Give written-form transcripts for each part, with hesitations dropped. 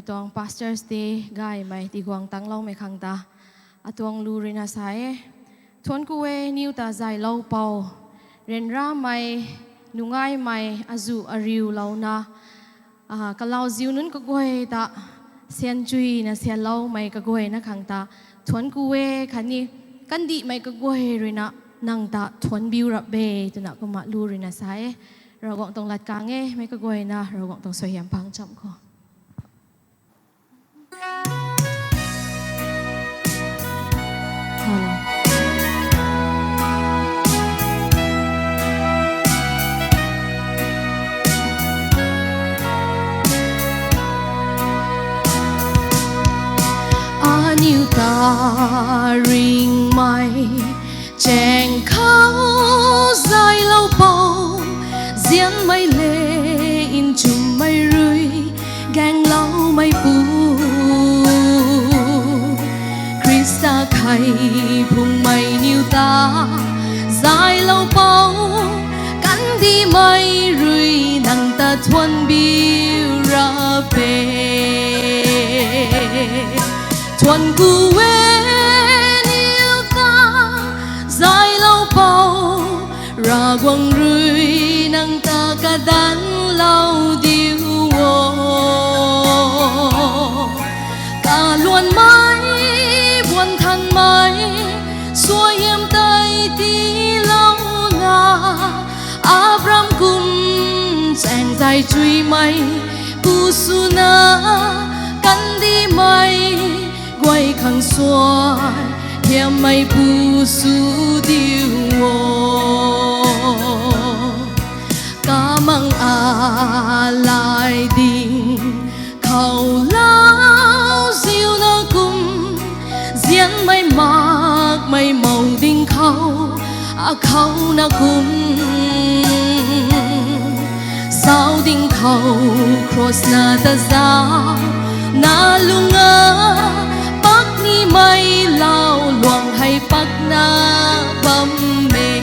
tuang Pastors Day gai mai ti guang tang lau mai khang ta atuang lu rina sai thuan kuwe niu ta zai lau pau ren ra mai nungai mai azu ariu lau na kalau ziu nun ka goe ta sian chui na sian lau mai ka goe na khang ta thuan kuwe khani kan di mai ka goe rina nang ta thuan biu rap be tu na ko ma lu rina sai rogong tong lat ka nge mai ka goe na rogong tong so hiam pang cham ko Nhiêu ta ring mai chèn khao dài lâu bầu diễn mây lệ in chùm mây rơi gang lâu mây phù Krista khay phùng mây nhiêu ta dài lâu bầu cắn đi mây rơi nắng ta thuần biu ra về thuần quê yêu ta dài lâu bầu ra quăng rơi nắng ta cả đàn lâu điêu cả luôn mãi buồn thân mãi xua em tay tí lâu ngà Abraham cùng chàng dài truy mây Pusuna cắn đi mây quay khang xoay hiểm mây bu su điêu cả mang lại đình khâu lao diêu na cùng diễn mây mạc mây màu đình khâu khâu na cùng sao đình khâu cross na ta giao na lunga mây lao luang hay bắc na bầm mê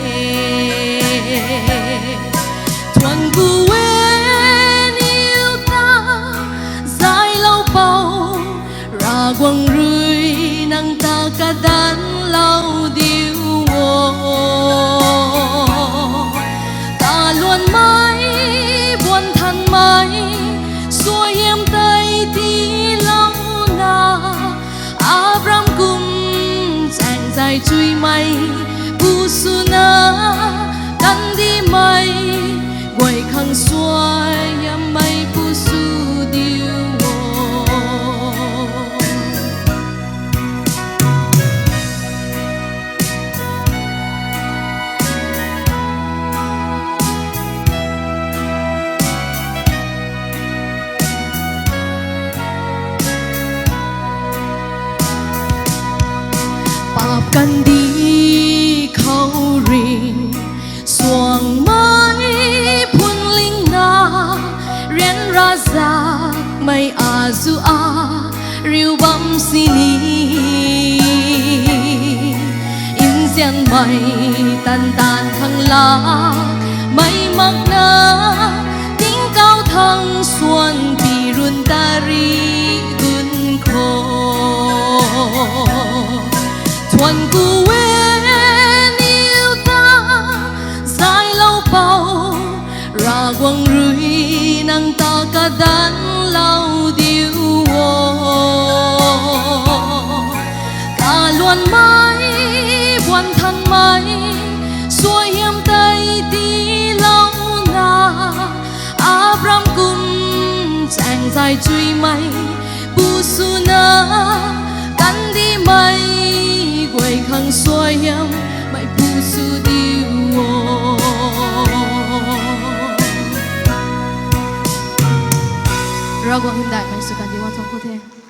thuần quên yêu ta dài lâu bầu ra quăng rơi nắng ta cả đàn lâu điêu ta luôn mãi buồn thân mãi xua em tay tí lâu na Abraham cùng chàng dài truy mây Pusuna cắn đi mây quay khang xoay mây Pusu điêu cần đi khâu ring xuồng mãi phun linh na ren ra giặc mây azu riu bấm sini in xian mây tan tan khang la mây mắc na tiếng cao thăng xuân bị run tari gun khô thuần quên yêu ta dài lâu bầu ra quăng rơi nắng ta cả đàn lâu điêu cả luôn mãi buồn thân mãi xua em tay tí lâu na Abraham cùng chàng dài truy mây Pusuna cắn đi mây quay khang xoay em mày Pusu điêu ra quang hiện đại mày sự can đi quan trọng có thể